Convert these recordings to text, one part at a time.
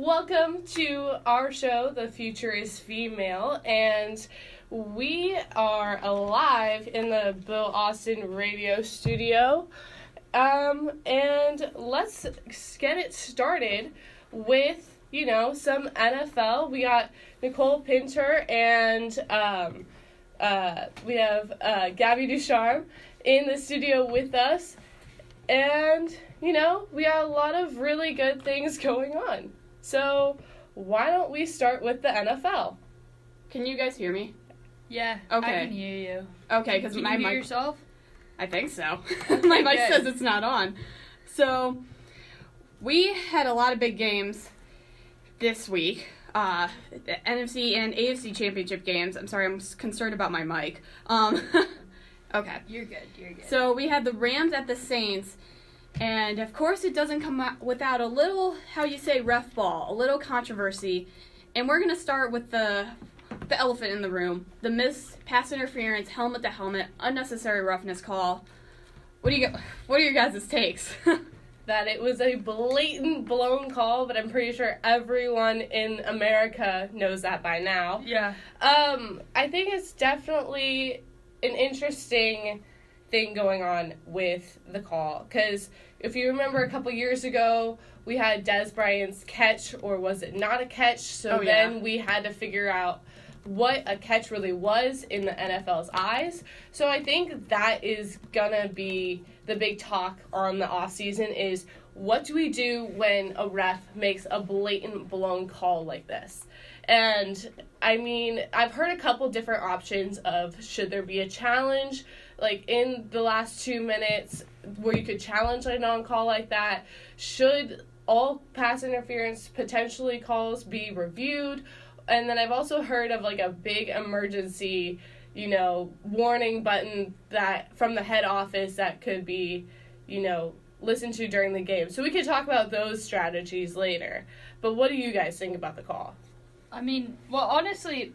Welcome to our show, The Future is Female, and we are live in the Bill Austin radio studio. And let's get it started with, some NFL. We got Nicole Pinter and we have Gabby Ducharme in the studio with us. And, we got a lot of really good things going on. So why don't we start with the NFL? Can you guys hear me? Yeah, okay. I can hear you. Okay, because my mic... mic... yourself? I think so. My mic says it's not on. So, we had a lot of big games this week. The NFC and AFC Championship games. I'm sorry, I'm concerned about my mic. Okay. You're good. So, we had the Rams at the Saints. And, of course, it doesn't come out without a little, ref ball, a little controversy. And we're going to start with the elephant in the room. The missed pass interference, helmet to helmet, unnecessary roughness call. What are your guys' takes? That it was a blatant blown call, but I'm pretty sure everyone in America knows that by now. Yeah. I think it's definitely an interesting thing going on with the call, because if you remember a couple years ago, we had Des Bryant's catch, or was it not a catch? So then we had to figure out what a catch really was in the NFL's eyes. So I think that is gonna be the big talk on the offseason is, what do we do when a ref makes a blatant blown call like this? And I mean, I've heard a couple different options of, should there be a challenge like in the last 2 minutes where you could challenge a non-call like that? Should all pass interference potentially calls be reviewed? And then I've also heard of like a big emergency, warning button that from the head office that could be, listened to during the game. So we could talk about those strategies later. But what do you guys think about the call? I mean, well, honestly,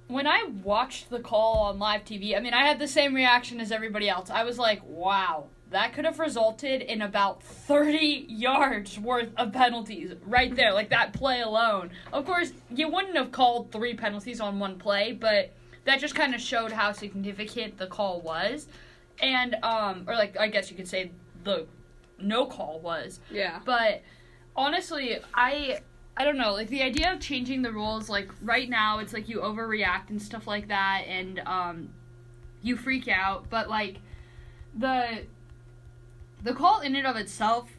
when I watched the call on live TV, I had the same reaction as everybody else. I was like, wow, that could have resulted in about 30 yards worth of penalties right there, like that play alone. Of course, you wouldn't have called 3 penalties on one play, but that just kind of showed how significant the call was. And, I guess you could say the no call was. Yeah. But, honestly, I don't know, like, the idea of changing the rules, like, right now, it's like you overreact and stuff like that, and, you freak out, but, like, the call in and of itself,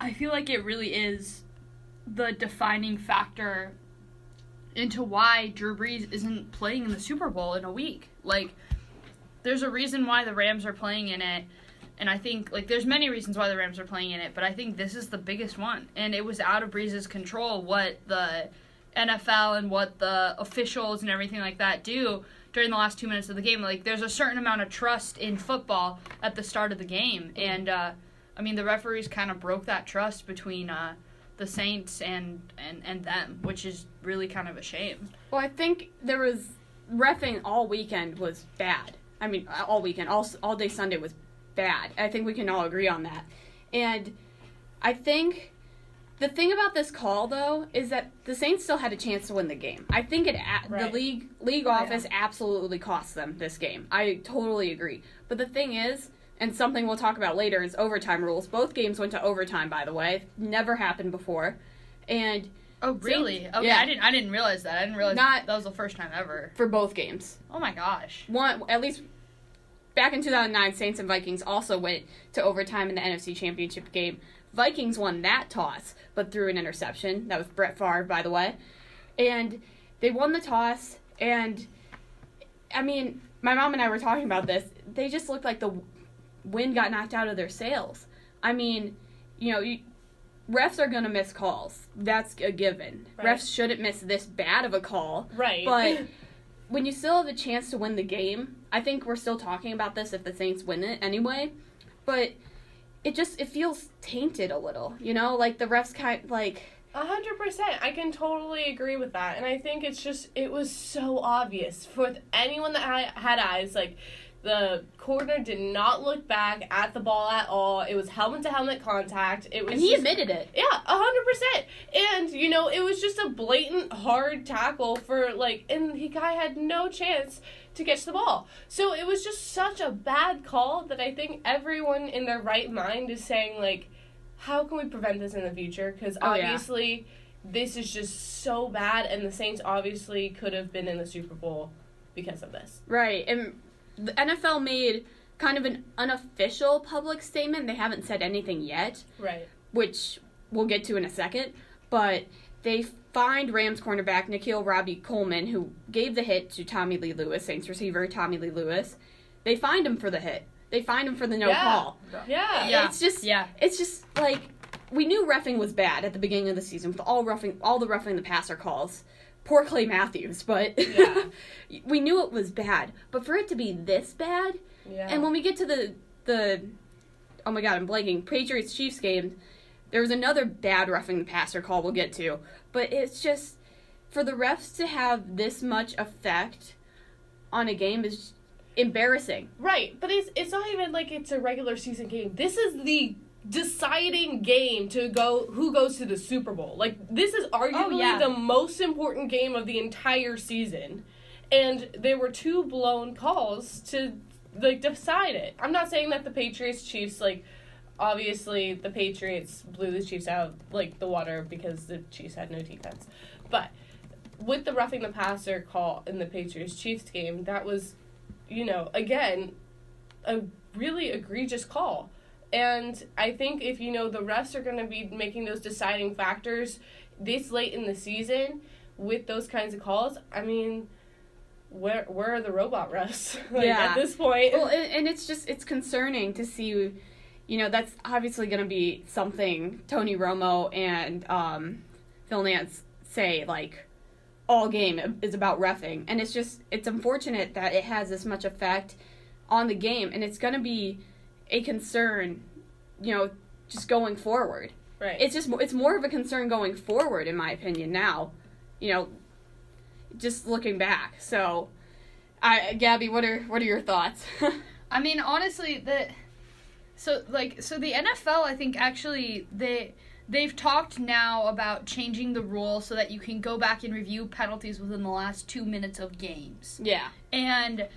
I feel like it really is the defining factor into why Drew Brees isn't playing in the Super Bowl in a week. Like, there's a reason why the Rams are playing in it, and I think, like, there's many reasons why the Rams are playing in it, but I think this is the biggest one. And it was out of Brees' control what the NFL and what the officials and everything like that do during the last 2 minutes of the game. Like, there's a certain amount of trust in football at the start of the game. And, the referees kind of broke that trust between the Saints and them, which is really kind of a shame. Well, I think there was reffing all weekend was bad. All weekend, all day Sunday was bad. I think we can all agree on that. And I think the thing about this call, though, is that the Saints still had a chance to win the game. I think the league office absolutely cost them this game. I totally agree. But the thing is, and something we'll talk about later, is overtime rules. Both games went to overtime, by the way. Never happened before. And oh, really? Okay, yeah. I didn't realize that. I didn't realize that was the first time ever. For both games. Oh, my gosh. At least back in 2009, Saints and Vikings also went to overtime in the NFC Championship game. Vikings won that toss, but threw an interception. That was Brett Favre, by the way. And they won the toss, and, my mom and I were talking about this. They just looked like the wind got knocked out of their sails. Refs are going to miss calls. That's a given. Right. Refs shouldn't miss this bad of a call. Right. But when you still have a chance to win the game, I think we're still talking about this if the Saints win it anyway, but it feels tainted a little, like the refs 100%. I can totally agree with that. And I think it was so obvious for anyone that had eyes. Like, The corner did not look back at the ball at all. It was helmet-to-helmet contact. It was And he admitted it. Yeah, 100%. And, you know, it was just a blatant hard tackle for, like, and the guy had no chance to catch the ball. So it was just such a bad call that I think everyone in their right mind is saying, like, how can we prevent this in the future? Because obviously this is just so bad, and the Saints obviously could have been in the Super Bowl because of this. Right, and the NFL made kind of an unofficial public statement. They haven't said anything yet. Right. Which we'll get to in a second. But they fined Rams cornerback Nikhil Robbie Coleman, who gave the hit to Tommy Lee Lewis, Saints receiver Tommy Lee Lewis. They fined him for the hit. They fined him for the no call. Yeah. It's just like, we knew reffing was bad at the beginning of the season with all the roughing the passer calls. Poor Clay Matthews, but we knew it was bad. But for it to be this bad, and when we get to the oh my god, I'm blanking, Patriots-Chiefs game, there was another bad roughing the passer call we'll get to. But it's just, for the refs to have this much effect on a game is embarrassing. Right, but it's not even like it's a regular season game. This is the deciding game to go who goes to the Super Bowl. Like, this is arguably the most important game of the entire season, and there were two blown calls to, like, decide it. I'm not saying that the Patriots-Chiefs, like, obviously the Patriots blew the Chiefs out, like, the water because the Chiefs had no defense, but with the roughing the passer call in the Patriots-Chiefs game, that was, you know, again, a really egregious call. And I think if, you know, the refs are going to be making those deciding factors this late in the season with those kinds of calls, I mean, where are the robot refs at this point? Well, and it's concerning to see, you know, that's obviously going to be something Tony Romo and Phil Nance say, like, all game is about reffing. And it's unfortunate that it has this much effect on the game, and it's going to be a concern, you know, just going forward. Right. It's more of a concern going forward, in my opinion, now, you know, just looking back. So, Gabby, what are your thoughts? I mean, honestly, the NFL, I think, actually, they've talked now about changing the rule so that you can go back and review penalties within the last 2 minutes of games. Yeah. And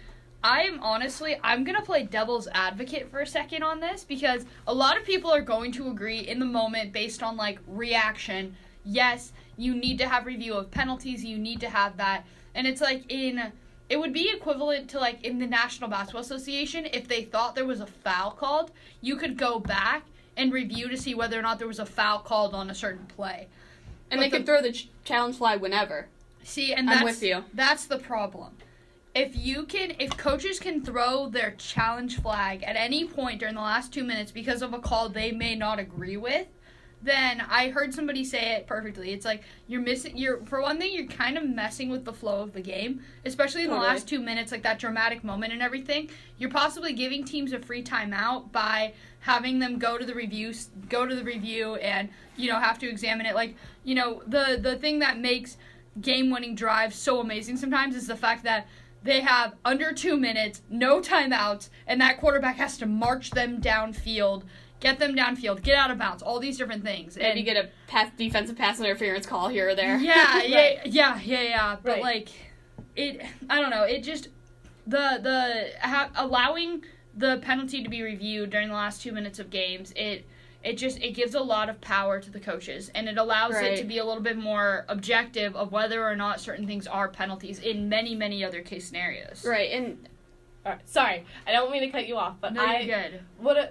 I'm going to play devil's advocate for a second on this, because a lot of people are going to agree in the moment based on, like, reaction. Yes, you need to have review of penalties, you need to have that. And it's like it would be equivalent to, like, in the National Basketball Association, if they thought there was a foul called, you could go back and review to see whether or not there was a foul called on a certain play. And they could throw the challenge flag whenever. See, and I'm with you. That's the problem. If coaches can throw their challenge flag at any point during the last 2 minutes because of a call they may not agree with, then I heard somebody say it perfectly. It's like for one thing, you're kind of messing with the flow of the game, especially in the last 2 minutes, like that dramatic moment and everything. You're possibly giving teams a free timeout by having them go to the review and, you know, have to examine it. Like, you know, the thing that makes game-winning drives so amazing sometimes is the fact that they have under 2 minutes, no timeouts, and that quarterback has to march them downfield, get them downfield, get out of bounds, all these different things. Maybe get a defensive pass interference call here or there. Yeah, yeah. But, like, I don't know. It just, allowing the penalty to be reviewed during the last 2 minutes of games, it gives a lot of power to the coaches, and it allows it to be a little bit more objective of whether or not certain things are penalties in many, many other case scenarios. Right, and sorry, I don't mean to cut you off, but no, you're good.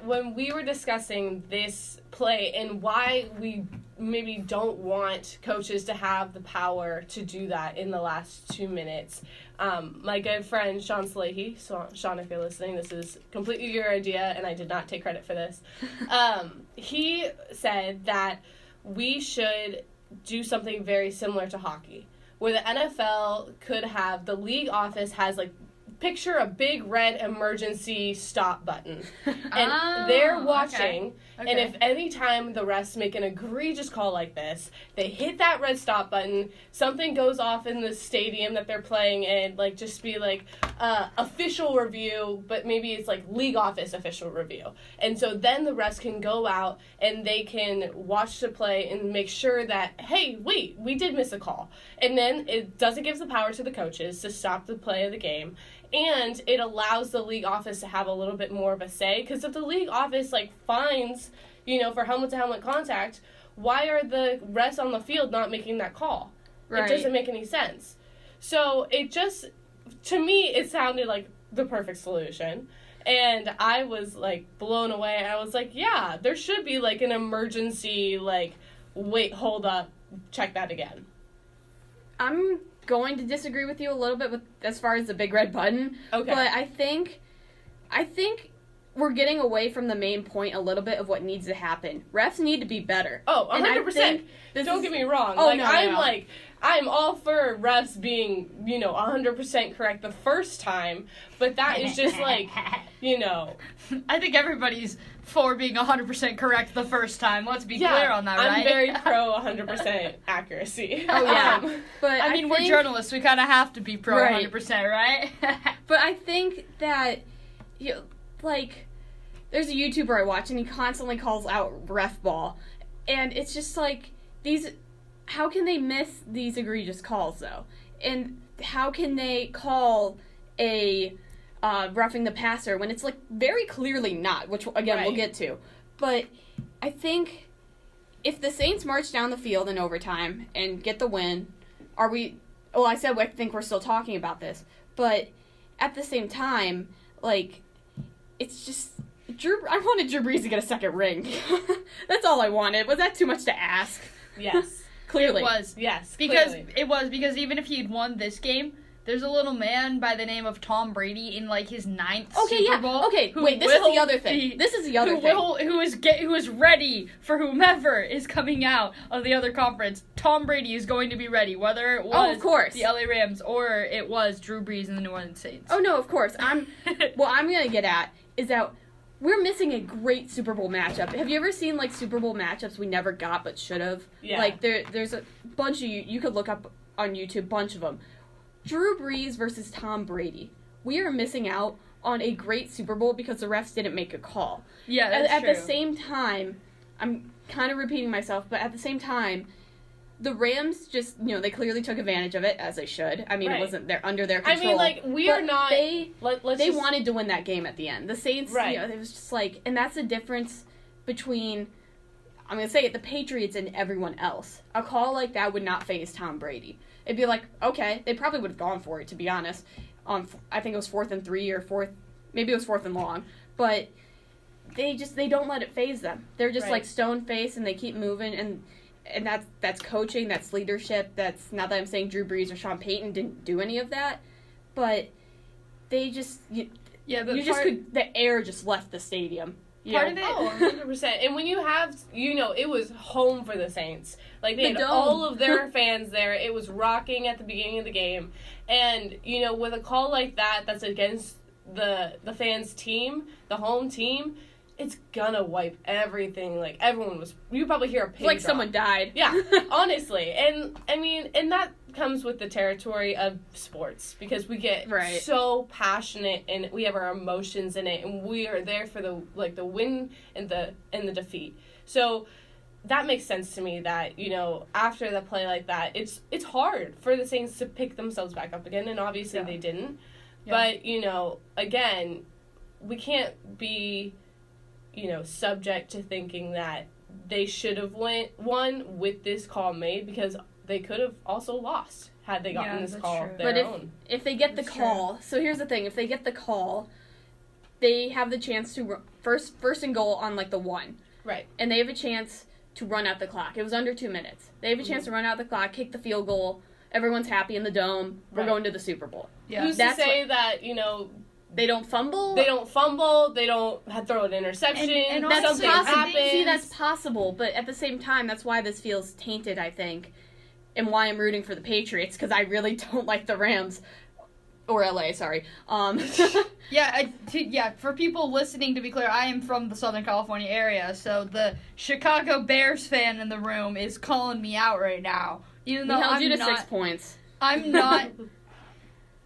When we were discussing this play and why we maybe don't want coaches to have the power to do that in the last 2 minutes, my good friend Sean Slahy, Sean, if you're listening, this is completely your idea, and I did not take credit for this. He said that we should do something very similar to hockey, where the NFL could have, the league office has, like, picture a big red emergency stop button. And they're watching, Okay. and if any time the refs make an egregious call like this, they hit that red stop button, something goes off in the stadium that they're playing in, like, just be like, official review, but maybe it's like league office official review. And so then the refs can go out and they can watch the play and make sure that, hey, wait, we did miss a call. And then it give the power to the coaches to stop the play of the game. And it allows the league office to have a little bit more of a say. Because if the league office, like, fines, for helmet-to-helmet contact, why are the refs on the field not making that call? Right. It doesn't make any sense. So it just, to me, it sounded like the perfect solution. And I was, like, blown away. I was like, yeah, there should be, like, an emergency, like, wait, hold up, check that again. I'm going to disagree with you a little bit with as far as the big red button. Okay. But I think we're getting away from the main point a little bit of what needs to happen. Refs need to be better. Oh, 100%. Don't get me wrong. Oh, I'm all for refs being, 100% correct the first time, but that is just like, I think everybody's for being 100% correct the first time. Let's be clear on that, right? I'm very pro 100% accuracy. Oh, yeah. But I mean, we're journalists. We kind of have to be pro 100%, right? But I think that, there's a YouTuber I watch, and he constantly calls out ref ball. And it's just like, how can they miss these egregious calls, though? And how can they call a roughing the passer when it's, like, very clearly not, which, again, we'll get to. But I think if the Saints march down the field in overtime and get the win, I think we're still talking about this. But at the same time, it's just, I wanted Drew Brees to get a second ring. That's all I wanted. Was that too much to ask? Yes. Clearly. It was. Yes, because even if he'd won this game, there's a little man by the name of Tom Brady in, his 9th Super Bowl. Okay, wait, this is the other thing. Who is ready for whomever is coming out of the other conference. Tom Brady is going to be ready, whether it was of course. the LA Rams or it was Drew Brees and the New Orleans Saints. Oh, no, of course. What I'm going to get at is that we're missing a great Super Bowl matchup. Have you ever seen, Super Bowl matchups we never got but should have? Yeah. There's a bunch of you could look up on YouTube, bunch of them. Drew Brees versus Tom Brady. We are missing out on a great Super Bowl because the refs didn't make a call. Yeah, that's true. At the same time, I'm kind of repeating myself, but at the same time, the Rams just, they clearly took advantage of it, as they should. I mean, It wasn't under their control. I mean, we are not... They wanted to win that game at the end. The Saints, it was just and that's the difference between, I'm going to say it, the Patriots and everyone else. A call like that would not faze Tom Brady. It'd be like, okay, they probably would have gone for it, to be honest. I think it was 4th and 3 or maybe it was 4th and long. But they don't let it faze them. They're just stone-faced and they keep moving, and that's coaching, that's leadership, that's, not that I'm saying Drew Brees or Sean Payton didn't do any of that, but they just, the air just left the stadium. Part of it, 100%. And when you have, it was home for the Saints. They had all of their fans there. It was rocking at the beginning of the game. And, with a call like that that's against the fans' team, the home team, it's gonna wipe everything. Everyone was, you probably hear a pin drop. Someone died. Yeah, honestly. And, I mean, and that comes with the territory of sports because we get so passionate and we have our emotions in it and we are there for the win and the defeat. So that makes sense to me that, after the play like that, it's hard for the Saints to pick themselves back up again, and obviously they didn't. Yeah. But, again, we can't be, subject to thinking that they should have won with this call made because they could have also lost had they gotten this call their own. But if they get the call, so here's the thing, if they get the call, they have the chance to first and goal on the 1. Right. And they have a chance to run out the clock. It was under 2 minutes. They have a chance to run out the clock, kick the field goal. Everyone's happy in the dome. We're going to the Super Bowl. Yeah. Who's to say that, they don't fumble? They don't throw an interception. And that's something happens. See, that's possible. But at the same time, that's why this feels tainted, I think, and why I'm rooting for the Patriots, because I really don't like the Rams. Or LA, sorry. For people listening, to be clear, I am from the Southern California area, so the Chicago Bears fan in the room is calling me out right now. Even though we held I'm you to not, 6 points. I'm not.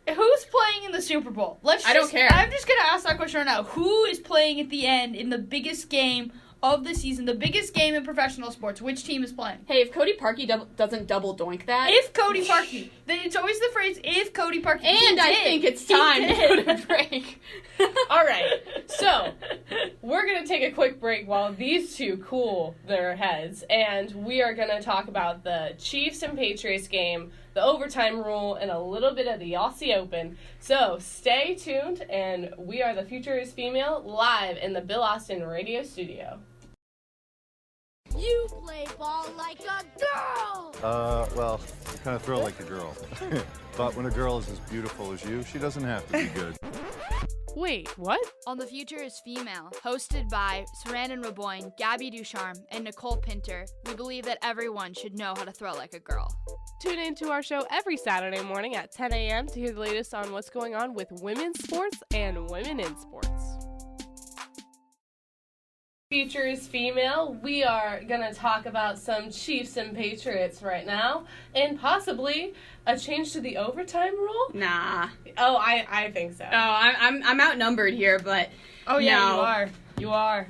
Who's playing in the Super Bowl? I don't care. I'm just going to ask that question right now. Who is playing at the end in the biggest game of the season, the biggest game in professional sports? Which team is playing? Hey, if Cody Parkey doesn't double doink that. If Cody Parkey. It's always the phrase, if Cody Parkey. And I think it's time to go to break. All right, so we're going to take a quick break while these two cool their heads, and we are going to talk about the Chiefs and Patriots game, the overtime rule, and a little bit of the Aussie Open. So stay tuned, and we are The Future is Female, live in the Bill Austin radio studio. You play ball like a girl! Well, I kind of throw like a girl. But when a girl is as beautiful as you, she doesn't have to be good. Wait, what? On The Future is Female, hosted by Sarandon, Raboin, Gabby Ducharme, and Nicole Pinter, we believe that everyone should know how to throw like a girl. Tune in to our show every Saturday morning at 10 a.m. to hear the latest on what's going on with women's sports and women in sports. Future is Female. We are going to talk about some Chiefs and Patriots right now, and possibly a change to the overtime rule. Nah. Oh, I think so. Oh, I'm outnumbered here, but Oh, yeah, no. You are.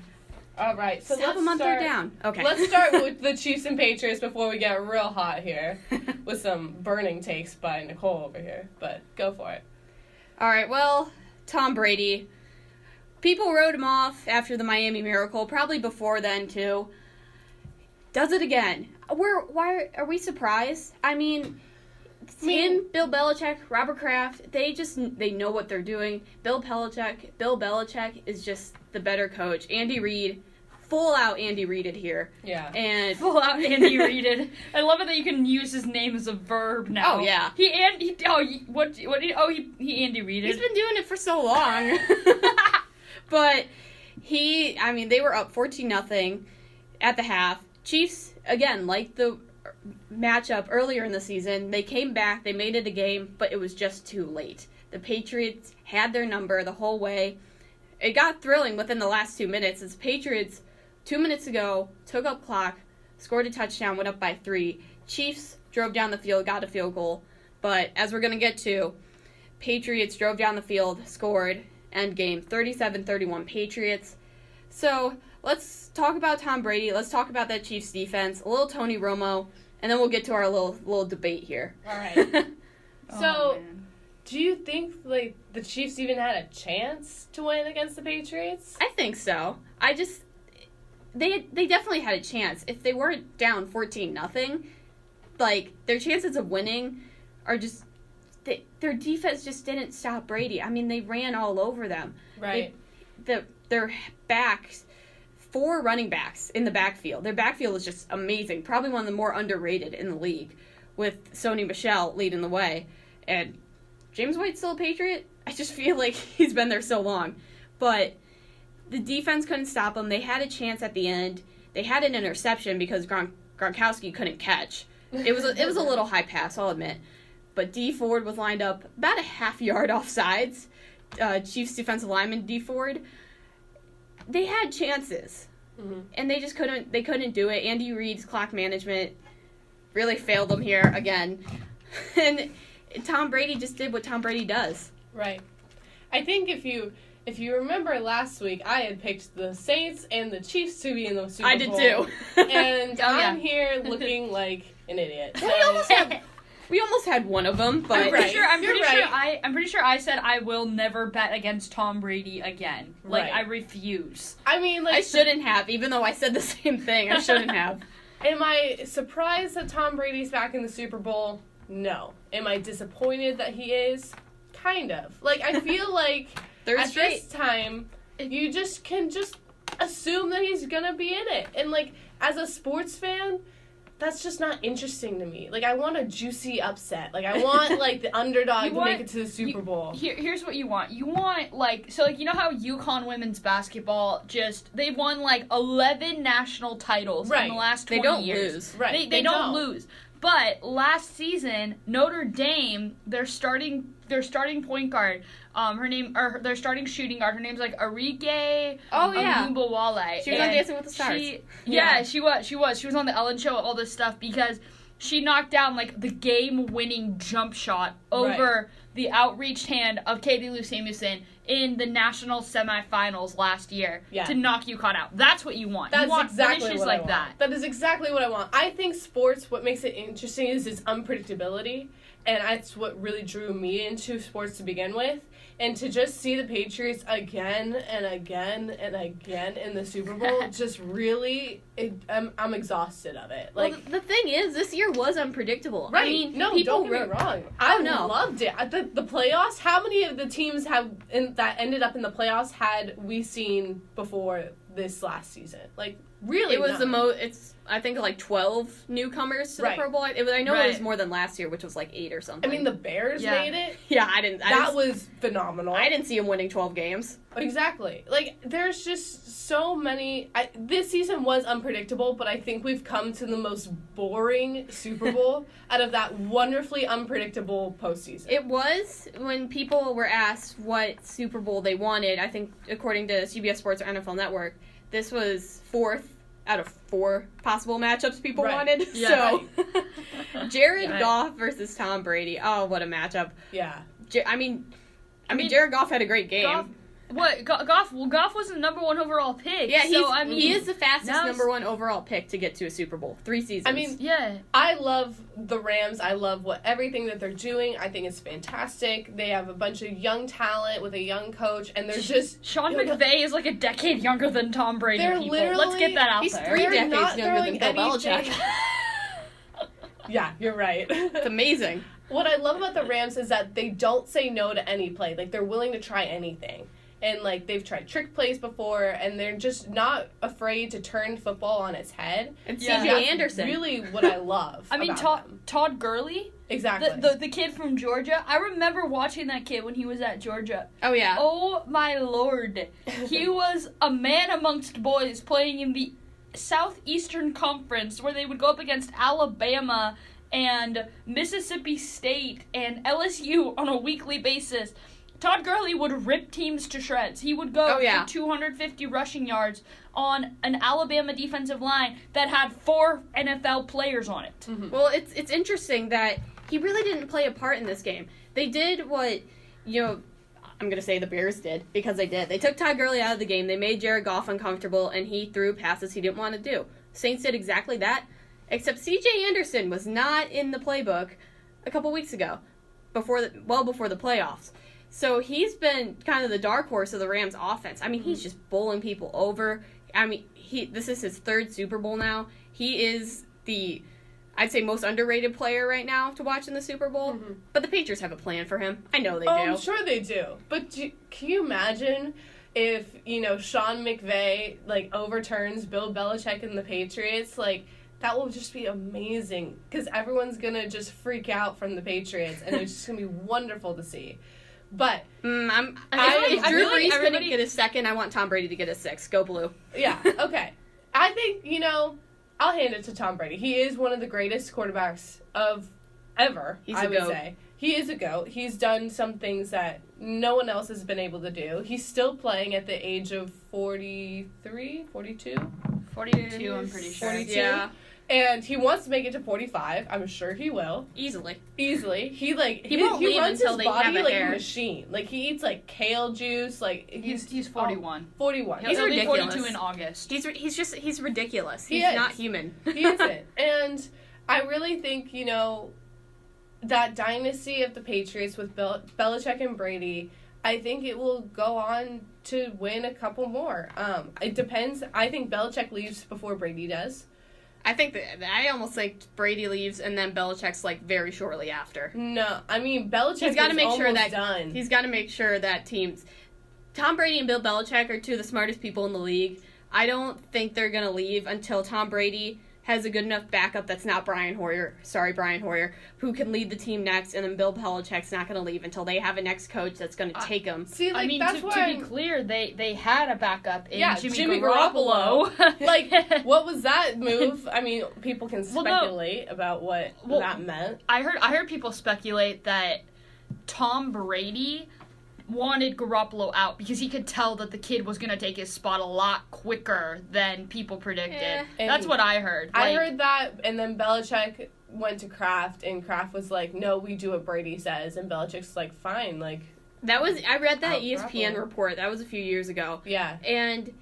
All right, so Stop them on third down. Okay. Let's start with the Chiefs and Patriots before we get real hot here with some burning takes by Nicole over here. But go for it. All right, well, Tom Brady. People wrote him off after the Miami Miracle, probably before then, too. Does it again. Why are we surprised? I mean, him, Bill Belichick, Robert Kraft, they know what they're doing. Bill Belichick is just the better coach. Andy Reid, full out Andy Reided here. Yeah. And Full out Andy Reided. I love it that you can use his name as a verb now. Oh, yeah. He Andy Reided. he's been doing it for so long. But they were up 14-0 at the half. Chiefs, again, like the matchup earlier in the season, they came back, they made it a game, but it was just too late. The Patriots had their number the whole way. It got thrilling within the last 2 minutes as Patriots, 2 minutes ago, took up clock, scored a touchdown, went up by 3. Chiefs drove down the field, got a field goal. But as we're going to get to, Patriots drove down the field, scored, end game, 37-31 Patriots. So let's talk about Tom Brady. Let's talk about that Chiefs defense, a little Tony Romo, and then we'll get to our little debate here. All right. So, man. do you think the Chiefs even had a chance to win against the Patriots? I think so. They definitely had a chance. If they weren't down 14-0, their chances of winning are just their defense just didn't stop Brady. I mean, they ran all over them. Right. Their backs, 4 running backs in the backfield. Their backfield is just amazing. Probably one of the more underrated in the league, with Sony Michel leading the way. And James White's still a Patriot. I just feel like he's been there so long. But the defense couldn't stop them. They had a chance at the end. They had an interception because Gronkowski couldn't catch. It was a little high pass, I'll admit. But D Ford was lined up about a half yard off sides. Chiefs defensive lineman D Ford. They had chances, and they just couldn't. They couldn't do it. Andy Reid's clock management really failed them here again, and Tom Brady just did what Tom Brady does. Right. I think if you remember last week, I had picked the Saints and the Chiefs to be in the Super Bowl. I did too. And I'm here looking like an idiot. So. We almost had one of them, but I'm pretty sure I said I will never bet against Tom Brady again. Right. I refuse. I mean, I shouldn't have, even though I said the same thing. I shouldn't have. Am I surprised that Tom Brady's back in the Super Bowl? No. Am I disappointed that he is? Kind of. I feel like at this time, you just can assume that he's gonna be in it. And as a sports fan, that's just not interesting to me. I want a juicy upset. I want, the underdog to make it to the Super Bowl. Here's what you want. You want, you know how UConn women's basketball they've won, 11 national titles in the last 20 years. They don't lose. Right. They don't lose. But last season, Notre Dame, their starting point guard, their starting shooting guard, her name's like Arike Amumbawale. She was on Dancing with the Stars. She was. She was on the Ellen Show, all this stuff, because she knocked down like the game-winning jump shot over the outreached hand of Katie Lou Samuelson in the national semifinals last year to knock UConn out. That's what you want. You want finishes like that. That is exactly what I want. I think sports, what makes it interesting is its unpredictability, and that's what really drew me into sports to begin with. And to just see the Patriots again and again and again in the Super Bowl, just really, I'm exhausted of it. Like, well, the thing is, this year was unpredictable. Right. I mean, no, people don't get me wrong. I loved it. The playoffs, how many of the teams that ended up in the playoffs had we seen before this last season? Like, really it was none. I think like 12 newcomers to the Pro Bowl. I know it was more than last year, which was like 8 or something. I mean, the Bears made it. Yeah, that was phenomenal. I didn't see them winning 12 games. Exactly. Like, there's just so many. This season was unpredictable, but I think we've come to the most boring Super Bowl out of that wonderfully unpredictable postseason. It was when people were asked what Super Bowl they wanted. I think, according to CBS Sports or NFL Network, this was 4th out of 4 possible matchups people wanted. Yeah, so, Jared Goff versus Tom Brady. Oh, what a matchup. Yeah. I mean, Jared Goff had a great game. Goff was the number 1 overall pick. Yeah, so, he is the fastest number 1 overall pick to get to a Super Bowl. 3 seasons. I mean, I love the Rams. I love everything that they're doing. I think it's fantastic. They have a bunch of young talent with a young coach, and they're just... Sean McVay is like a decade younger than Tom Brady. They're people. literally... Let's get that out he's there. 3 decades younger than Bill Belichick. Yeah, you're right. It's amazing. What I love about the Rams is that they don't say no to any play. Like, they're willing to try anything. And, like, they've tried trick plays before, and they're just not afraid to turn football on its head. And C.J. Anderson. Really what I love Todd Gurley? Exactly. The kid from Georgia. I remember watching that kid when he was at Georgia. Oh, yeah. Oh, my Lord. He was a man amongst boys playing in the Southeastern Conference, where they would go up against Alabama and Mississippi State and LSU on a weekly basis. Todd Gurley would rip teams to shreds. He would go for 250 rushing yards on an Alabama defensive line that had 4 NFL players on it. Mm-hmm. Well, it's interesting that he really didn't play a part in this game. They did what, I'm going to say the Bears did, because they did. They took Todd Gurley out of the game. They made Jared Goff uncomfortable, and he threw passes he didn't want to do. Saints did exactly that, except C.J. Anderson was not in the playbook a couple weeks ago, before the playoffs. So he's been kind of the dark horse of the Rams offense. I mean, he's just bowling people over. I mean, this is his 3rd Super Bowl now. He is the, I'd say, most underrated player right now to watch in the Super Bowl. Mm-hmm. But the Patriots have a plan for him. I know they do. I'm sure they do. But can you imagine if, Sean McVay, like, overturns Bill Belichick and the Patriots? Like, that will just be amazing. Because everyone's going to just freak out from the Patriots. And it's just going to be wonderful to see. But if Drew Brees couldn't get a 2nd, I want Tom Brady to get a 6th. Go blue. Yeah, okay. I think, I'll hand it to Tom Brady. He is one of the greatest quarterbacks of ever, I would say. He is a GOAT. He's done some things that no one else has been able to do. He's still playing at the age of 43, 42? 42, I'm pretty sure. 42. Yeah. And he wants to make it to 45. I'm sure he will. Easily. He won't leave runs until his they body have a like hair. a machine. Like, he eats like kale juice. Like, he's 41. 41. He'll be ridiculous. 42 in August. He's ridiculous. He's not human. He isn't. And I really think, that dynasty of the Patriots with Belichick and Brady, I think it will go on to win a couple more. It depends. I think Belichick leaves before Brady does. I almost think Brady leaves and then Belichick's like very shortly after. No, I mean Belichick He's got to make sure that done. He's got to make sure that teams. Tom Brady and Bill Belichick are 2 of the smartest people in the league. I don't think they're gonna leave until Tom Brady has a good enough backup that's not Brian Hoyer, who can lead the team next, and then Bill Belichick's not going to leave until they have a next coach that's going to take them. See, like, I mean, that's to be clear, they had a backup in Jimmy Garoppolo. Garoppolo. Like, what was that move? I mean, people can speculate about what that meant. I heard people speculate that Tom Brady wanted Garoppolo out because he could tell that the kid was going to take his spot a lot quicker than people predicted. That's what I heard. I heard that, and then Belichick went to Kraft, and Kraft was like, no, we do what Brady says, and Belichick's like, fine, like... I read that ESPN Garoppolo. report. That was a few years ago. Yeah. And,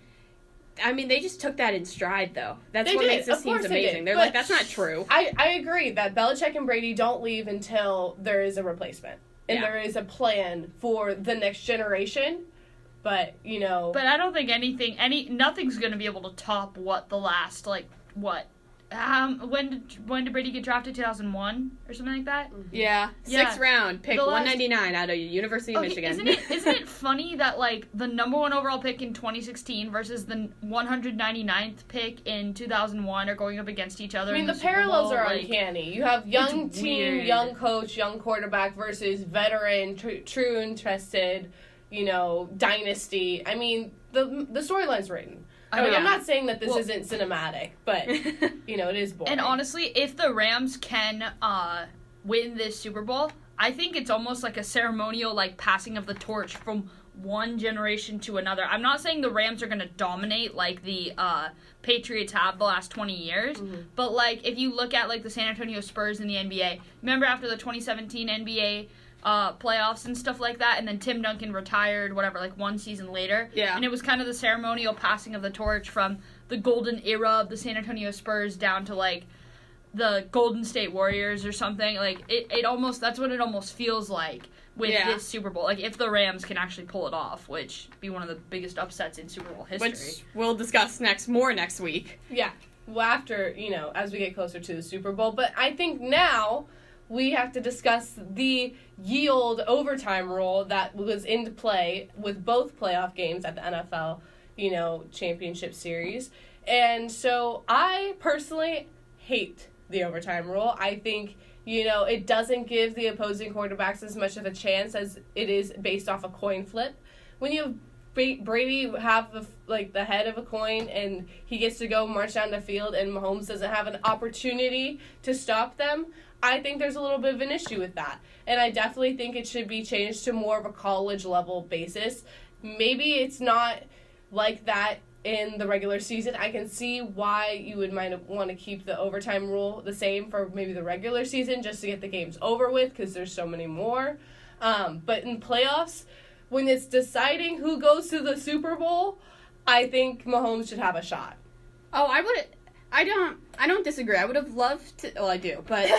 I mean, they just took that in stride, though. That's They what did. makes this Of team course they amazing. did. They're But like, that's not true. I agree that Belichick and Brady don't leave until there is a replacement. And there is a plan for the next generation, but, you know... But I don't think nothing's going to be able to top what the last, when did Brady get drafted? 2001 or something like that? Yeah. Sixth round, pick The last- 199 out of University of Michigan. Isn't it funny that, like, the number one overall pick in 2016 versus the 199th pick in 2001 are going up against each other? I mean, in the Super parallels Bowl? are Like, uncanny. You have young it's team, weird. young coach, young quarterback versus veteran, true and trusted, dynasty. I mean, the storyline's written. I mean, yeah. I'm not saying that this isn't cinematic, but, it is boring. And honestly, if the Rams can win this Super Bowl, I think it's almost like a ceremonial, like, passing of the torch from one generation to another. I'm not saying the Rams are going to dominate like the Patriots have the last 20 years, but, like, if you look at, like, the San Antonio Spurs in the NBA, remember after the 2017 NBA playoffs and stuff like that, and then Tim Duncan retired, one season later. Yeah. And it was kind of the ceremonial passing of the torch from the golden era of the San Antonio Spurs down to, like, the Golden State Warriors or something. Like, that's what it almost feels like with this Super Bowl. Like, if the Rams can actually pull it off, which would be one of the biggest upsets in Super Bowl history. Which we'll discuss more next week. Yeah. Well, after, as we get closer to the Super Bowl. But I think now we have to discuss the yield overtime rule that was into play with both playoff games at the NFL, championship series. And so I personally hate the overtime rule. I think, it doesn't give the opposing quarterbacks as much of a chance as it is based off a coin flip. When you have Brady have the head of a coin and he gets to go march down the field and Mahomes doesn't have an opportunity to stop them, I think there's a little bit of an issue with that. And I definitely think it should be changed to more of a college level basis. Maybe it's not like that in the regular season. I can see why you might want to keep the overtime rule the same for maybe the regular season just to get the games over with because there's so many more. But in playoffs, when it's deciding who goes to the Super Bowl, I think Mahomes should have a shot. Oh, I don't disagree. I would have loved to. Well, I do, but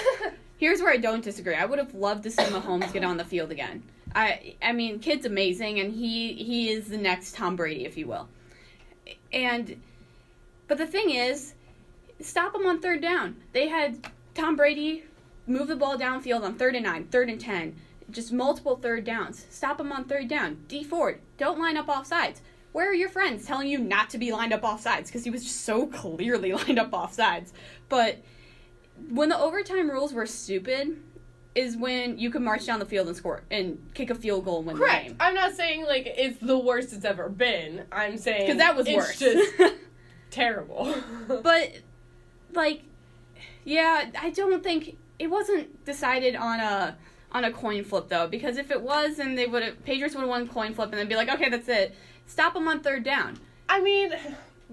here's where I don't disagree. I would have loved to see Mahomes get on the field again. I mean, kid's amazing, and he is the next Tom Brady, if you will. But the thing is, stop him on third down. They had Tom Brady move the ball downfield on 3rd and 9, 3rd and 10, just multiple third downs. Stop him on third down. D Ford, don't line up off sides. Where are your friends telling you not to be lined up off sides? Because he was just so clearly lined up off sides. But when the overtime rules were stupid is when you could march down the field and score and kick a field goal and win the game. I'm not saying, it's the worst it's ever been. I'm saying... Because that was it's worse. just terrible. But, I don't think... It wasn't decided on a coin flip, though. Because if it was, then Patriots would have won coin flip and then be like, okay, that's it. Stop them on third down. I mean...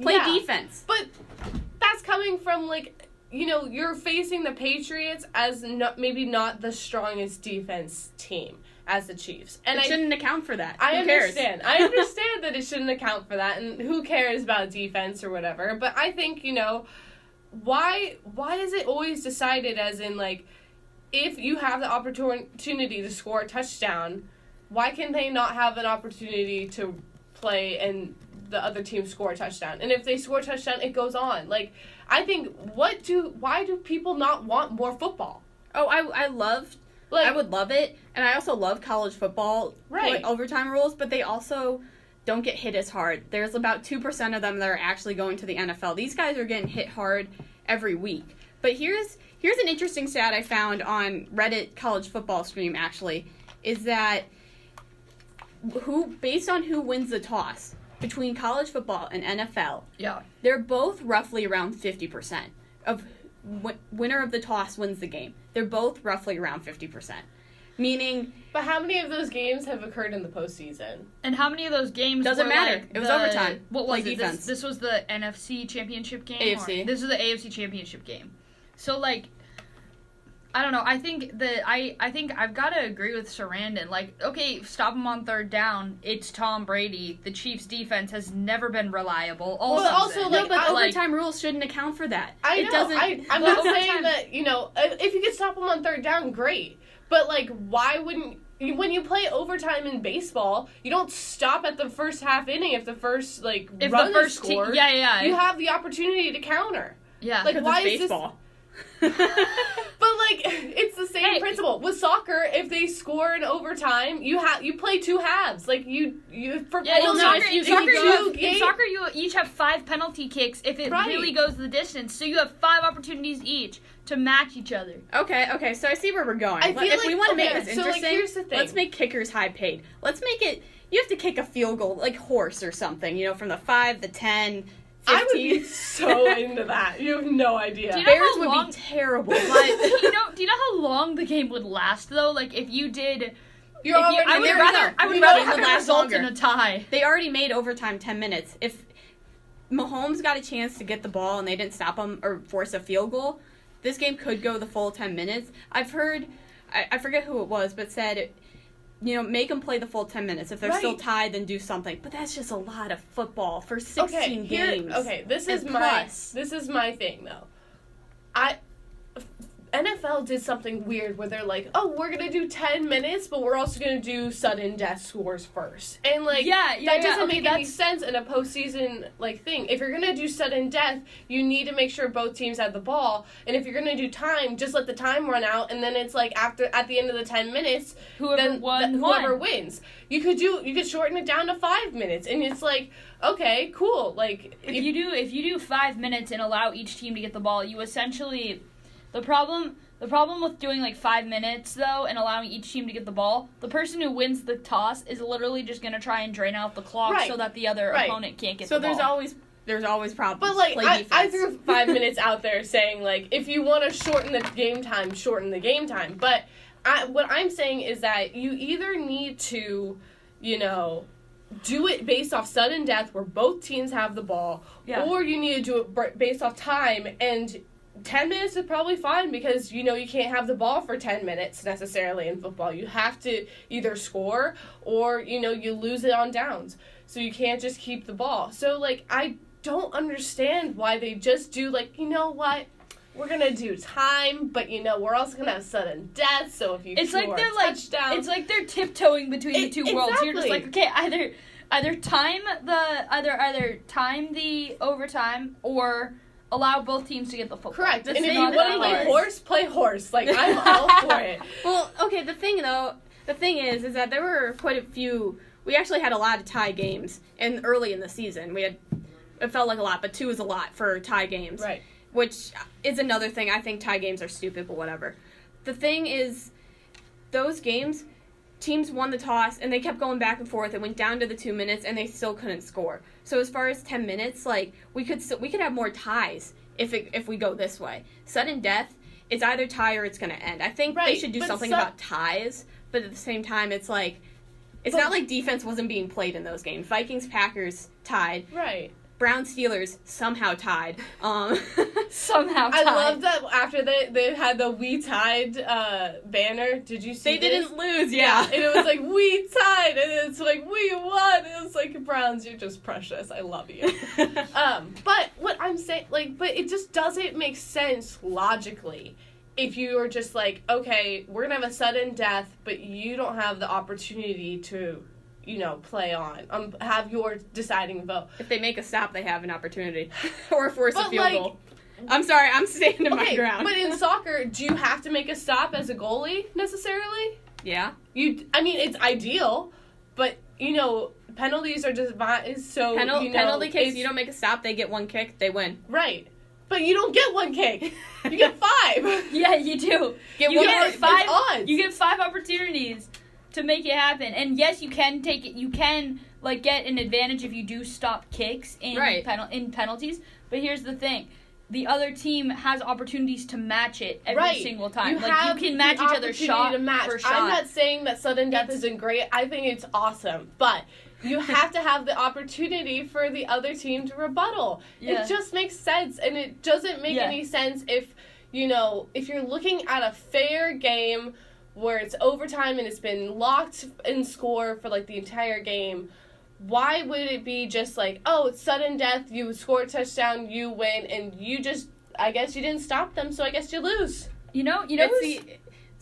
Play defense. But that's coming from, you're facing the Patriots as maybe not the strongest defense team as the Chiefs. And it shouldn't account for that. I Who cares? understand. I understand that it shouldn't account for that, and who cares about defense or whatever. But I think, why is it always decided as in, if you have the opportunity to score a touchdown, why can they not have an opportunity to play and the other team score a touchdown? And if they score a touchdown, it goes on. I think, why do people not want more football? Oh, I would love it, and I also love college football overtime rules, but they also don't get hit as hard. There's about 2% of them that are actually going to the NFL. These guys are getting hit hard every week. But here's an interesting stat I found on Reddit college football stream, actually, is that based on who wins the toss between college football and NFL, they're both roughly around 50% of winner of the toss wins the game. They're both roughly around 50%. Meaning... But how many of those games have occurred in the postseason? And how many of those games doesn't matter. Like it was overtime. What was it? Defense. This was the NFC Championship game? AFC. This was the AFC Championship game. So, like, I don't know. I think I've got to agree with Sarandon. Like, okay, stop him on third down. It's Tom Brady. The Chiefs' defense has never been reliable. Overtime rules shouldn't account for that. I know. I'm not saying that, if you could stop them on third down, great. But, like, why wouldn't... When you play overtime in baseball, you don't stop at the first half inning if the first, like, run is scored. You have the opportunity to counter. Yeah. Like, why is baseball? But, like, it's the same principle. With soccer, if they score in overtime, you play two halves. Like, in soccer, you each have 5 penalty kicks if it really goes the distance. So you have 5 opportunities each to match each other. Okay, so I see where we're going. If we want to make this interesting, here's the thing. Let's make kickers high paid. Let's make it, you have to kick a field goal, like horse or something, from the 5, the 10... 15. I would be so into that. You have no idea. Bears would be terrible. But do you know how long the game would last though? Like if you did, I would rather have it result in a tie. They already made overtime 10 minutes. If Mahomes got a chance to get the ball and they didn't stop him or force a field goal, this game could go the full 10 minutes. I've heard, I forget who it was, but said, make them play the full 10 minutes. If they're still tied, then do something. But that's just a lot of football for 16 games. This is my thing, though. NFL did something weird where they're like, oh, we're going to do 10 minutes, but we're also going to do sudden death scores first. And, like, that doesn't make any sense in a postseason, like, thing. If you're going to do sudden death, you need to make sure both teams have the ball. And if you're going to do time, just let the time run out, and then it's, like, at the end of the 10 minutes, whoever wins. You could shorten it down to 5 minutes, and it's like, okay, cool. Like, if you do 5 minutes and allow each team to get the ball, you essentially... The problem with doing like 5 minutes though and allowing each team to get the ball, the person who wins the toss is literally just gonna try and drain out the clock so that the other opponent can't get the ball. So there's always problems. But like I threw 5 minutes out there saying like if you want to shorten the game time, shorten the game time. But what I'm saying is that you either need to, do it based off sudden death where both teams have the ball, or you need to do it based off time. And 10 minutes is probably fine because, you can't have the ball for 10 minutes necessarily in football. You have to either score or, you lose it on downs. So you can't just keep the ball. So, like, I don't understand why they just do, like, you know what? We're going to do time, but, we're also going to have sudden death. So if you score a touchdown. It's like they're tiptoeing between the two worlds. You're just like, okay, either time the overtime or... allow both teams to get the football. Correct. And if you want to play horse. Like, I'm all for it. Well, okay, the thing is that there were quite a few... We actually had a lot of tie games early in the season. It felt like a lot, but 2 is a lot for tie games. Right. Which is another thing. I think tie games are stupid, but whatever. The thing is, those games... Teams won the toss, and they kept going back and forth. It went down to the 2 minutes, and they still couldn't score. So as far as 10 minutes, like, we could have more ties if we go this way. Sudden death, it's either tie or it's going to end. I think they should do something about ties, but at the same time, it's like, it's not like defense wasn't being played in those games. Vikings-Packers tied. Right. Browns-Steelers somehow tied. Somehow tied. I love that after they had the "We Tied" banner. Did you see? They didn't lose, yeah. And it was like "We tied," and it's like "We won." It was like, Browns, you're just precious. I love you. But what I'm saying, but it just doesn't make sense logically. If you are just like, okay, we're gonna have a sudden death, but you don't have the opportunity to. Play on. Have your deciding vote. If they make a stop, they have an opportunity. Or force a field goal. I'm sorry, I'm standing my ground. But in soccer, do you have to make a stop as a goalie, necessarily? Yeah. It's ideal, but, penalties are just so, penalty kicks, you don't make a stop, they get one kick, they win. Right. But you don't get 1 kick. You get 5. Yeah, you do. You get 5 odds. You get 5 opportunities to make it happen. And yes, you can take it. You can like get an advantage if you do stop kicks in in penalties. But here's the thing. The other team has opportunities to match it every single time. You can match each other's shot for shot. I'm not saying that sudden death isn't great. I think it's awesome. But you have to have the opportunity for the other team to rebuttal. Yeah. It just makes sense. And it doesn't make any sense if you're looking at a fair game where it's overtime and it's been locked in score for like the entire game. Why would it be just like, oh, it's sudden death, you score a touchdown, you win, and I guess you didn't stop them, so I guess you lose.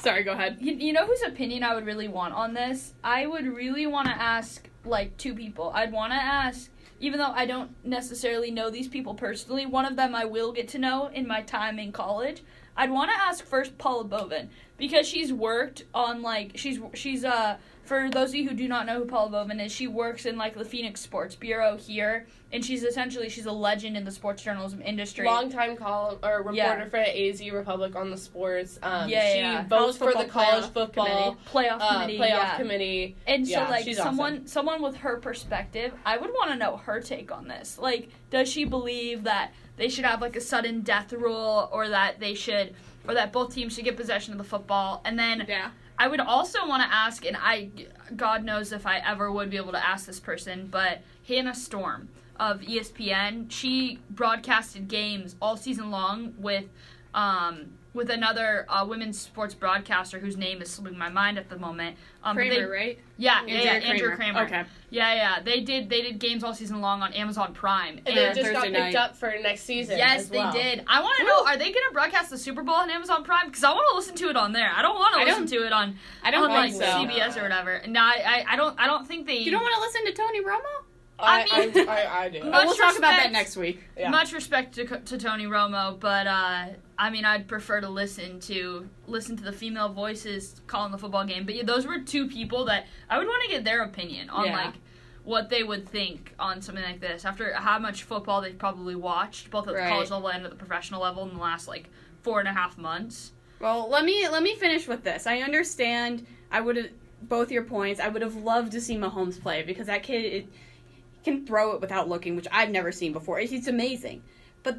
Sorry, go ahead. You know whose opinion I would really want on this? I would really want to ask, like, 2 people. I'd want to ask, even though I don't necessarily know these people personally, one of them I will get to know in my time in college. I'd want to ask first Paula Bovin, because she's worked on, like, she's for those of you who do not know who Paula Bovin is, she works in, like, the Phoenix Sports Bureau here, and she's a legend in the sports journalism industry. Long-time reporter for AZ Republic on the sports. She votes college for the college football playoff committee. And so, like, she's someone awesome. with her perspective, I would want to know her take on this. Like, does she believe that they should have, like, a sudden death rule, or that both teams should get possession of the football? And then I would also want to ask, and God knows if I ever would be able to ask this person, but Hannah Storm of ESPN, she broadcasted games all season long with another women's sports broadcaster whose name is slipping my mind at the moment. Kramer, right? Yeah, Andrew Kramer. Okay. Yeah. They did games all season long on Amazon Prime. And they just got picked up for next season. Yes, they did. I want to know, are they going to broadcast the Super Bowl on Amazon Prime? Because I want to listen to it on there. I don't want to listen to it on CBS or whatever. No, I don't think they. You don't want to listen to Tony Romo? I do. We'll talk about that next week. Yeah. Much respect to Tony Romo, but I'd prefer to listen to the female voices calling the football game. But those were 2 people that I would want to get their opinion on like what they would think on something like this after how much football they've probably watched, both at the college level and at the professional level, in the last like 4.5 months. Well, let me finish with this. I understand. Both your points. I would have loved to see Mahomes play, because that kid can throw it without looking, which I've never seen before. He's amazing. But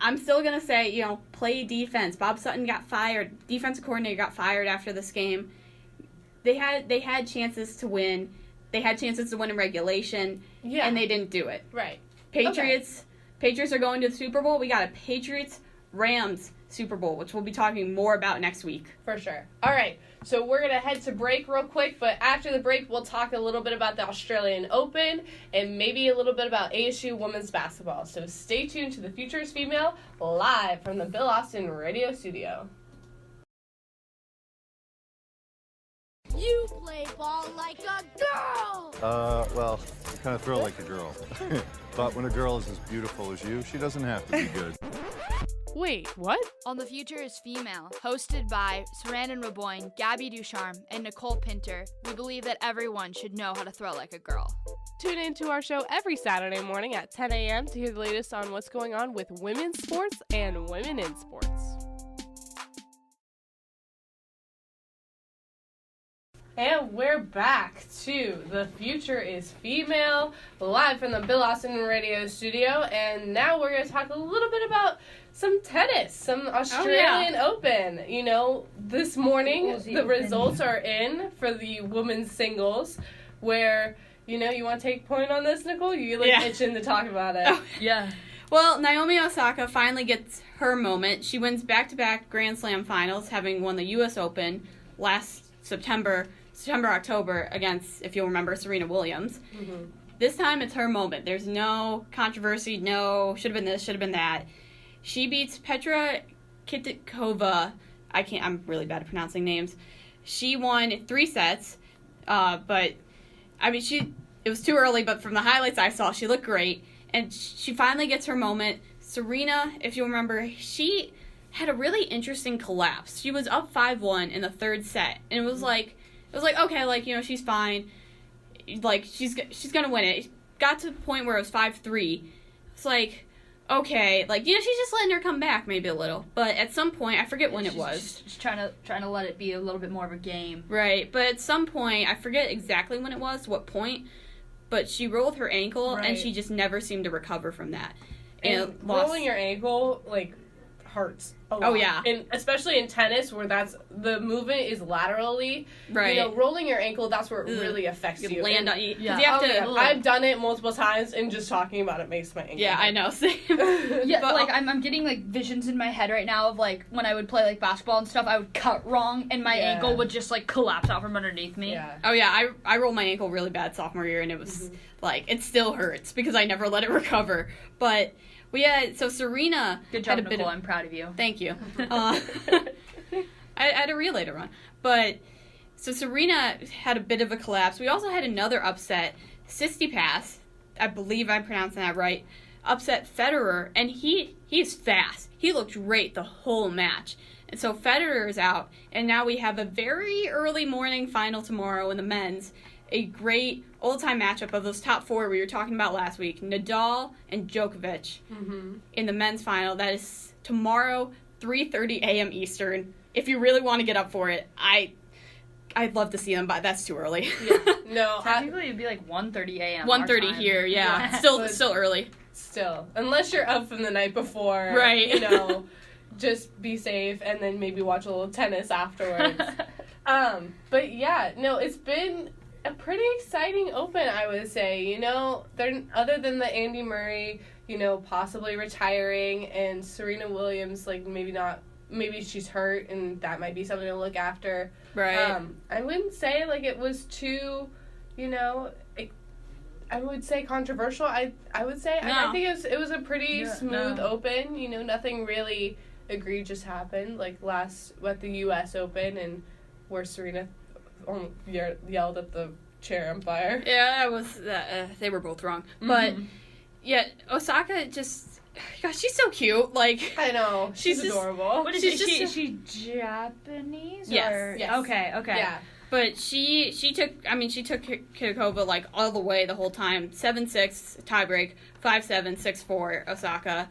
I'm still going to say, play defense. Bob Sutton got fired. Defensive coordinator got fired after this game. They had chances to win. They had chances to win in regulation, and they didn't do it. Right. Patriots are going to the Super Bowl. We got a Patriots-Rams Super Bowl, which we'll be talking more about next week. For sure. All right. So we're going to head to break real quick, but after the break, we'll talk a little bit about the Australian Open and maybe a little bit about ASU women's basketball. So stay tuned to The Future is Female, live from the Bill Austin Radio Studio. You play ball like a girl! Well, you kind of throw like a girl. But when a girl is as beautiful as you, she doesn't have to be good. Wait, what? On The Future is Female, hosted by Sarandon, Raboin, Gabby Ducharme, and Nicole Pinter, we believe that everyone should know how to throw like a girl. Tune in to our show every Saturday morning at 10 a.m. to hear the latest on what's going on with women's sports and women in sports. And we're back to The Future is Female, live from the Bill Austin Radio Studio. And now we're going to talk a little bit about some tennis, some Australian Open. This morning the results are in for the women's singles, where, you want to take point on this, Nicole? You're itching to talk about it. Oh, yeah. Well, Naomi Osaka finally gets her moment. She wins back-to-back Grand Slam finals, having won the U.S. Open last October against, if you'll remember, Serena Williams. Mm-hmm. This time it's her moment. There's no controversy, no should have been this, should have been that. She beats Petra Kitikova. I'm really bad at pronouncing names. She won 3 sets, but it was too early, but from the highlights I saw, she looked great, and she finally gets her moment. Serena, if you'll remember, she had a really interesting collapse. She was up 5-1 in the 3rd set, and it was like, okay, she's fine. Like, she's going to win it. It got to the point where it was 5-3. It's like, okay, like, she's just letting her come back maybe a little. But at some point, I forget when it was. She's trying to let it be a little bit more of a game. Right, but at some point, I forget exactly when it was, what point, but she rolled her ankle, and she just never seemed to recover from that. And rolling your ankle, like, hurts a lot. Oh, yeah. And especially in tennis, where the movement is laterally. Right. Rolling your ankle, that's where it really affects you. Land on you. Yeah. You have to, I've done it multiple times, and just talking about it makes my ankle yeah, hurt. I know, same. Yeah, But, like, I'm getting, like, visions in my head right now of, like, when I would play, like, basketball and stuff, I would cut wrong, and my ankle would just, like, collapse out from underneath me. Yeah. Oh, yeah, I rolled my ankle really bad sophomore year, and it was, like, it still hurts, because I never let it recover. But so Serena Good job, had a bit Nicole. of, I'm proud of you. Thank you. I had a relay to run. But, so Serena had a bit of a collapse. We also had another upset. Tsitsipas, I believe I'm pronouncing that right, upset Federer, and he's fast. He looked great the whole match. And so Federer is out, and now we have a very early morning final tomorrow in the men's. A great old-time matchup of those top four we were talking about last week, Nadal and Djokovic in the men's final. That is tomorrow, 3:30 a.m. Eastern. If you really want to get up for it, I'd love to see them, but that's too early. Yeah. No, Technically, it'd be like 1:30 a.m. 1:30 here, yeah. Still early. Still. Unless you're up from the night before. Right. Just be safe and then maybe watch a little tennis afterwards. But yeah, no, it's been a pretty exciting Open, I would say. They're, other than the Andy Murray, possibly retiring, and Serena Williams, like, maybe she's hurt, and that might be something to look after. Right. I wouldn't say, like, it was too, I would say controversial. I would say, No. I think it was a pretty smooth Open. Nothing really egregious happened, like at the U.S. Open, and where Serena yelled at the chair umpire. Yeah, that was they were both wrong. But yeah, Osaka gosh, she's so cute. Like, I know, she's adorable. What is she? Is she Japanese? Yes. Yes. Okay. Yeah. But she took Kitakova, like, all the way the whole time. 7-6 tiebreak, 5-7, 6-4 Osaka.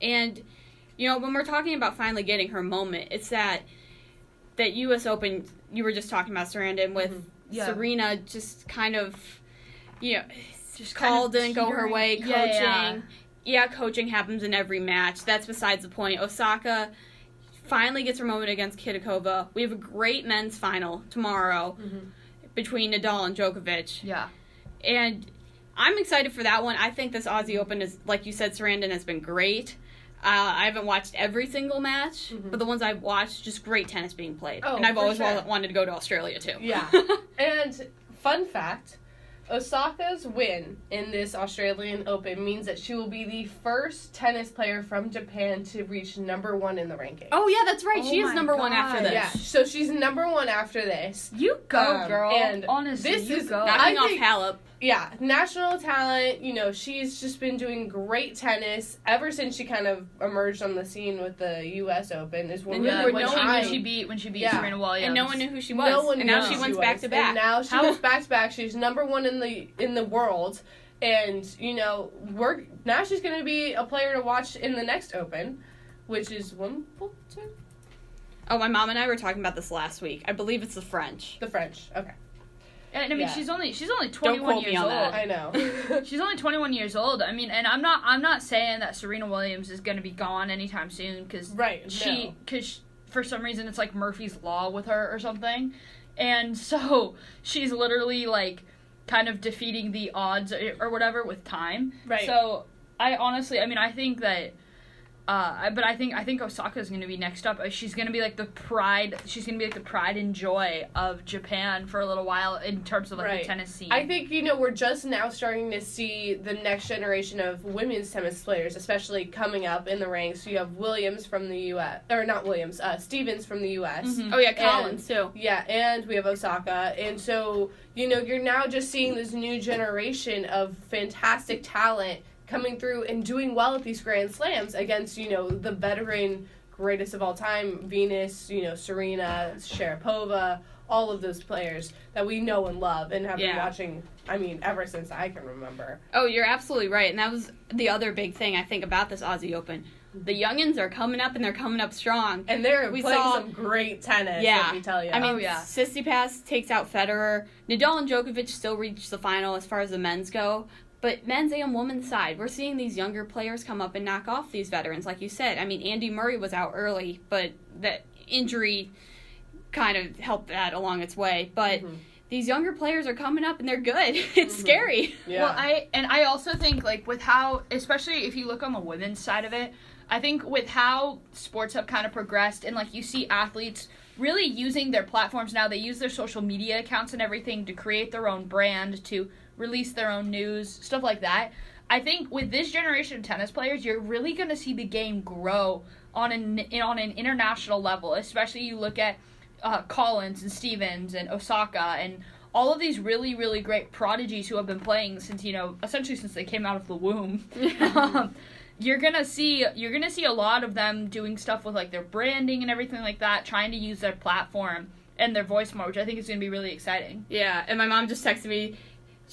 And when we're talking about finally getting her moment, it's that U.S. Open you were just talking about, Sarandon, with Serena just kind of, just called didn't go her way, coaching. Yeah, coaching happens in every match. That's besides the point. Osaka finally gets her moment against Kitakova. We have a great men's final tomorrow between Nadal and Djokovic. Yeah. And I'm excited for that one. I think this Aussie Open is, like you said, Sarandon, has been great. I haven't watched every single match, but the ones I've watched, just great tennis being played. Oh, and I've always sure. wanted to go to Australia, too. Yeah. And fun fact, Osaka's win in this Australian Open means that she will be the first tennis player from Japan to reach number 1 in the rankings. Oh, yeah, that's right. Oh She is my number 1 after this. Yeah, so she's number 1 after this. You go, girl. And honestly, this you is go. Knocking I off think- Halep. Yeah, national talent, she's just been doing great tennis ever since she kind of emerged on the scene with the U.S. Open. Is when And really when When she beat Serena Williams. And no one knew who she was. No one and now knew she who went was. back to back. And now she goes back to back. She's number 1 in the world. And, now she's going to be a player to watch in the next Open, which is Wimbledon? Oh, my mom and I were talking about this last week. I believe it's the French. The French. Okay. And I mean, Yeah. she's only Don't 21 quote me years on old. that. I know. She's only 21 years old. I mean, and I'm not saying that Serena Williams is going to be gone anytime soon because for some reason it's like Murphy's Law with her or something, and so she's literally like kind of defeating the odds or whatever with time. Right. So I think that. But I think Osaka is going to be next up. She's going to be like the pride. She's going to be like the pride and joy of Japan for a little while in terms of like the tennis scene. I think we're just now starting to see the next generation of women's tennis players, especially coming up in the ranks. You have Williams from the U.S. or not Williams, Stevens from the U.S. Oh yeah, Collins too. Yeah, and we have Osaka, and so you're now just seeing this new generation of fantastic talent coming through and doing well at these Grand Slams against, the veteran greatest of all time, Venus, Serena, Sharapova, all of those players that we know and love and have been watching, ever since I can remember. Oh, you're absolutely right. And that was the other big thing I think about this Aussie Open. The youngins are coming up, and they're coming up strong. And they're playing some great tennis, let me tell you. Tsitsipas takes out Federer. Nadal and Djokovic still reach the final as far as the men's go. But men's and women's side, we're seeing these younger players come up and knock off these veterans, like you said. Andy Murray was out early, but that injury kind of helped that along its way. But these younger players are coming up, and they're good. It's scary. Yeah. Well, I also think, with how, especially if you look on the women's side of it, I think with how sports have kind of progressed, and, you see athletes really using their platforms now. They use their social media accounts and everything to create their own brand, to release their own news, stuff like that. I think with this generation of tennis players, you're really going to see the game grow on an international level, especially you look at Collins and Stevens and Osaka and all of these really, really great prodigies who have been playing since, essentially since they came out of the womb. You're gonna see a lot of them doing stuff with their branding and everything like that, trying to use their platform and their voice more, which I think is gonna be really exciting. Yeah, and my mom just texted me.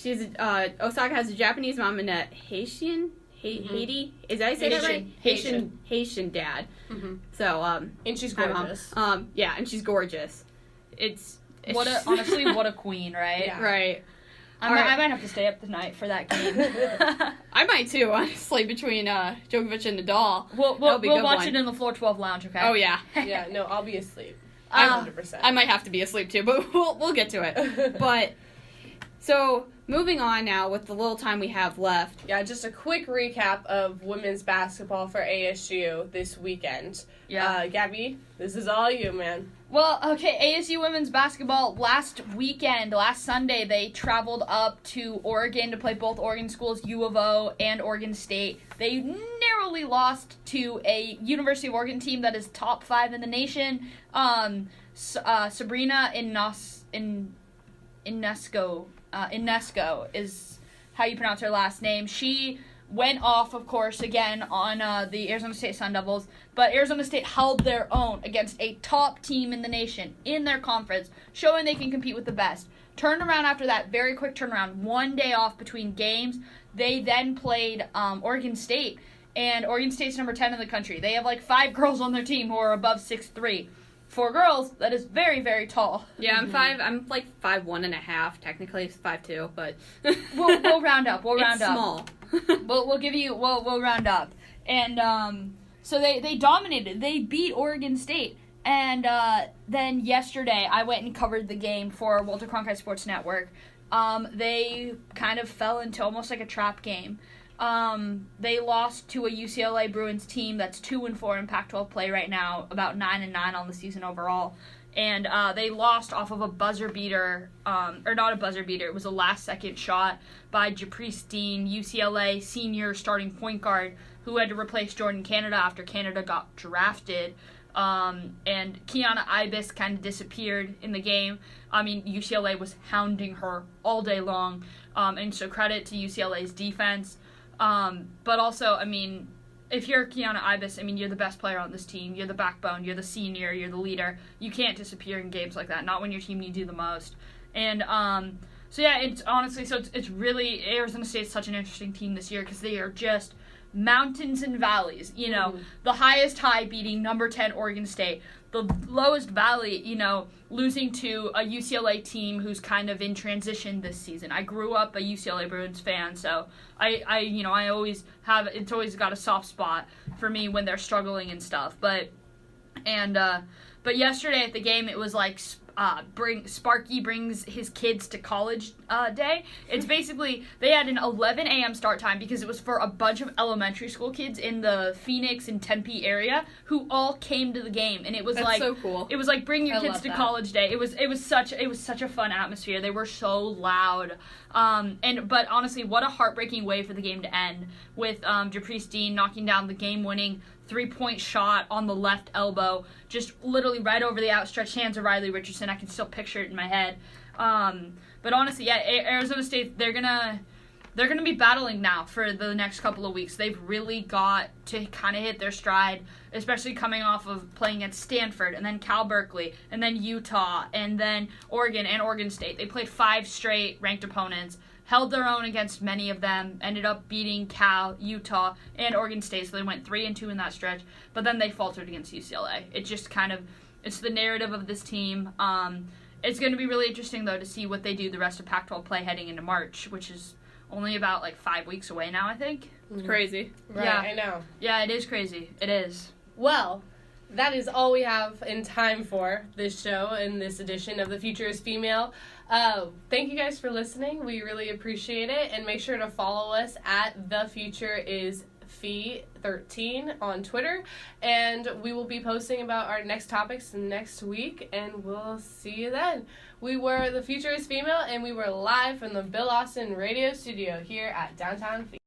Osaka has a Japanese mom and a Haitian. Haiti? Is that how you say that right? Haitian dad. Mm-hmm. So and she's gorgeous. And she's gorgeous. Honestly, what a queen, right? Yeah. Right. I might have to stay up tonight for that game. I might too, honestly, between Djokovic and Nadal. We'll watch it in the Floor 12 lounge, okay? Oh, yeah. Yeah, no, I'll be asleep. 100%. I might have to be asleep too, but we'll get to it. But, so, moving on now with the little time we have left. Yeah, just a quick recap of women's basketball for ASU this weekend. Yeah. Gabby, this is all you, man. Well, okay, ASU women's basketball last Sunday, they traveled up to Oregon to play both Oregon schools, U of O and Oregon State. They narrowly lost to a University of Oregon team that is top 5 in the nation. Sabrina Ionesco is how you pronounce her last name. She went off, of course, again on the Arizona State Sun Devils, but Arizona State held their own against a top team in the nation in their conference, showing they can compete with the best. Turned around after that, very quick turnaround, 1 day off between games. They then played Oregon State, and Oregon State's number 10 in the country. They have 5 girls on their team who are above 6'3". For girls, that is very, very tall. Yeah, I'm 5'1.5", technically it's 5'2", but we'll round up. We'll round it's up. Small. We'll round up. And so they dominated. They beat Oregon State. And then yesterday, I went and covered the game for Walter Cronkite Sports Network. They kind of fell into almost like a trap game. They lost to a UCLA Bruins team that's 2-4 in Pac-12 play right now, about 9-9 on the season overall. And they lost off of a buzzer beater, or not a buzzer beater, it was a last-second shot by Japrice Dean, UCLA senior starting point guard, who had to replace Jordan Canada after Canada got drafted. And Kiana Ibis kind of disappeared in the game. UCLA was hounding her all day long, and so credit to UCLA's defense. But also, if you're Kiana Ibis, you're the best player on this team. You're the backbone. You're the senior. You're the leader. You can't disappear in games like that, not when your team needs you the most. And, it's honestly, it's really, Arizona State's such an interesting team this year because they are just mountains and valleys. The highest high beating number 10 Oregon State. The lowest valley, losing to a UCLA team who's kind of in transition this season. I grew up a UCLA Bruins fan, so I always have, it's always got a soft spot for me when they're struggling and stuff. But yesterday at the game, it was like Sparky brings his kids to college day. It's basically, they had an 11 a.m. start time because it was for a bunch of elementary school kids in the Phoenix and Tempe area who all came to the game, and it was That's so cool. It was like bring your kids to college day. It was such a fun atmosphere. They were so loud. But honestly, what a heartbreaking way for the game to end with Japrice Dean knocking down the game-winning 3-point shot on the left elbow, just literally right over the outstretched hands of Riley Richardson. I can still picture it in my head. But honestly, yeah, Arizona State, they're gonna they're going to be battling now for the next couple of weeks. They've really got to kind of hit their stride, especially coming off of playing against Stanford and then Cal Berkeley and then Utah and then Oregon and Oregon State. They played 5 straight ranked opponents, held their own against many of them, ended up beating Cal, Utah, and Oregon State, so they went 3-2 in that stretch, but then they faltered against UCLA. It just kind of, it's the narrative of this team. It's going to be really interesting, though, to see what they do the rest of Pac-12 play heading into March, which is only about, 5 weeks away now, I think. It's crazy. Right, Yeah. I know. Yeah, it is crazy. It is. Well, that is all we have in time for this show and this edition of The Future is Female. Thank you guys for listening. We really appreciate it. And make sure to follow us at The Future is Fee13 on Twitter. And we will be posting about our next topics next week. And we'll see you then. We were The Future is Female, and we were live from the Bill Austin radio studio here at Downtown Phoenix.